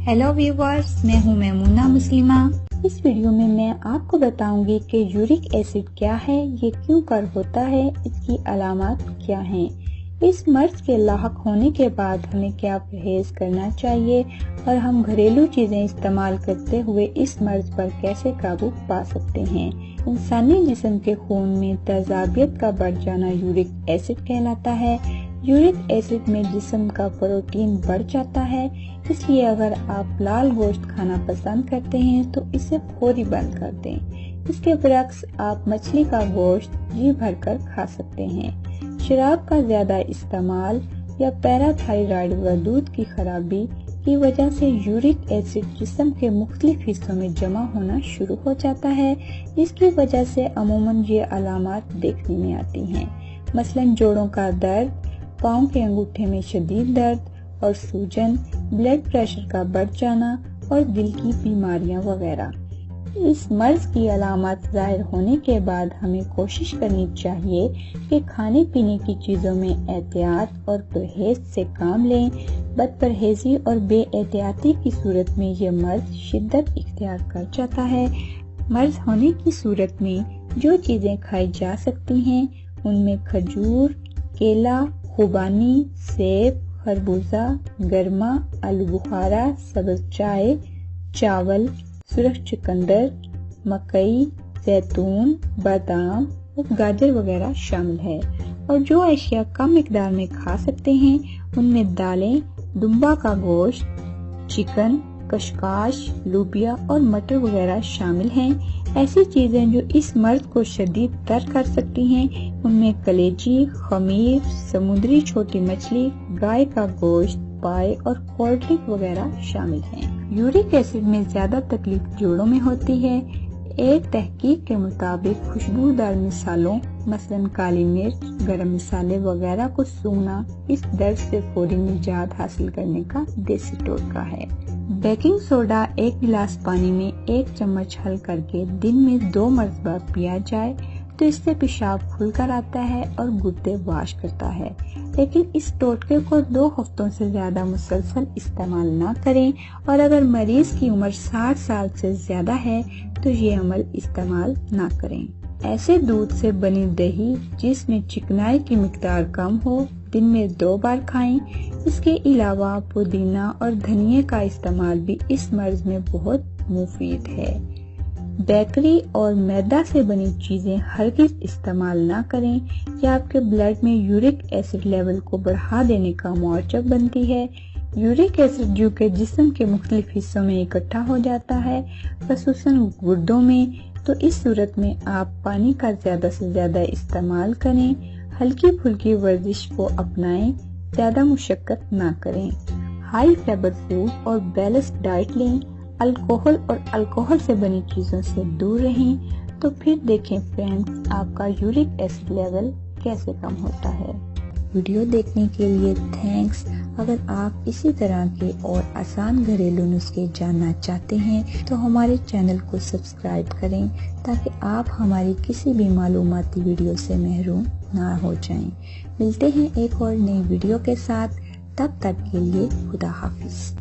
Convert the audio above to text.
Hello viewers, मैं हूं मैमूना मुस्लिमा। इस वीडियो में मैं आपको बताऊंगी कि यूरिक एसिड क्या है, ये क्यों कर होता है, इसकी अलामत क्या हैं, इस मर्ज के लाहक होने के बाद हमें क्या परहेज करना चाहिए और हम घरेलू चीजें इस्तेमाल करते हुए इस मर्ज पर कैसे काबू पा सकते हैं। इंसानी जिस्म के खून में तेजाबियत का बढ़ जाना यूरिक एसिड कहलाता है। यूरिक एसिड में जिस्म का प्रोटीन बढ़ जाता है, इसलिए अगर आप लाल गोश्त खाना पसंद करते हैं तो इसे फौरी बंद कर दें। इसके बरक्स आप मछली का गोश्त जी भरकर खा सकते हैं। शराब का ज्यादा इस्तेमाल या पैराथायराइड व दूध की खराबी की वजह से यूरिक एसिड जिस्म के मुख्तलिफ हिस्सों में जमा होना शुरू हो जाता है, जिसकी वजह से अमूमन ये अलामत देखने में आती हैं, मसलन जोड़ों का दर्द, पाँव के अंगूठे में शदीद दर्द और सूजन, ब्लड प्रेशर का बढ़ जाना और दिल की बीमारियां वगैरह। इस मर्ज की अलामत जाहिर होने के बाद हमें कोशिश करनी चाहिए कि खाने पीने की चीजों में एहतियात और परहेज से काम लें। बदपरहेजी और बेएहतियाती की सूरत में ये मर्ज शिद्दत इख्तियार कर जाता है। मर्ज होने की सूरत में जो चीजें खाई जा सकती हैं उनमें खजूर, केला, खुबानी, सेब, खरबूजा, गरमा, आलू बुखारा, सब्ज चाय, चावल, सुरख चुकंदर, मकई, जैतून, बादाम और गाजर वगैरह शामिल है। और जो अशिया कम मिकदार में खा सकते हैं उनमें दालें, दुम्बा का गोश्त, चिकन, कशकाश, लोबिया और मटर वगैरह शामिल हैं। ऐसी चीजें जो इस मर्ज को शदीद तर कर सकती हैं उनमें कलेजी, खमीर, समुद्री छोटी मछली, गाय का गोश्त, पाए और कोल्ड ड्रिंक वगैरह शामिल हैं। यूरिक एसिड में ज्यादा तकलीफ जोड़ों में होती है। एक तहकीक के मुताबिक खुशबूदार मिसालों मसलन काली मिर्च, गरम मसाले वगैरह को सूंघना इस दर्द से फौरी निजात हासिल करने का देसी टोटका है। बेकिंग सोडा एक गिलास पानी में 1 चम्मच हल करके दिन में 2 मरतबा पिया जाए तो इससे पेशाब खुलकर आता है और गुर्दे वाश करता है। लेकिन इस टोटके को 2 हफ्तों से ज्यादा मुसलसल इस्तेमाल ना करें और अगर मरीज की उम्र 60 साल से ज्यादा है तो ये अमल इस्तेमाल ना करें। ऐसे दूध से बनी दही जिसमें चिकनाई की मिकदार कम हो दिन में 2 बार खाएं। इसके अलावा पुदीना और धनिया का इस्तेमाल भी इस मर्ज में बहुत मुफीद है। बेकरी और मैदा से बनी चीजें हरगिज इस्तेमाल ना करें, यह आपके ब्लड में यूरिक एसिड लेवल को बढ़ा देने का मौजब बनती है। यूरिक एसिड जो के जिस्म के मुख्तलिफ हिस्सों में इकट्ठा हो जाता है, खसूसन गुर्दों में, तो इस सूरत में आप पानी का ज्यादा से ज्यादा इस्तेमाल करें। हल्की फुल्की वर्जिश को अपनाएं, ज्यादा मुशक्कत ना करें। हाई फाइबर फूड और बैलेंस्ड डाइट लें। अल्कोहल और अल्कोहल से बनी चीजों से दूर रहें। तो फिर देखें फ्रेंड्स, आपका यूरिक एसिड लेवल कैसे कम होता है। वीडियो देखने के लिए थैंक्स। अगर आप इसी तरह के और आसान घरेलू नुस्खे जानना चाहते हैं तो हमारे चैनल को सब्सक्राइब करें ताकि आप हमारी किसी भी मालूमाती वीडियो से महरूम ना हो जाएं। मिलते हैं एक और नई वीडियो के साथ, तब तक के लिए खुदा हाफिज।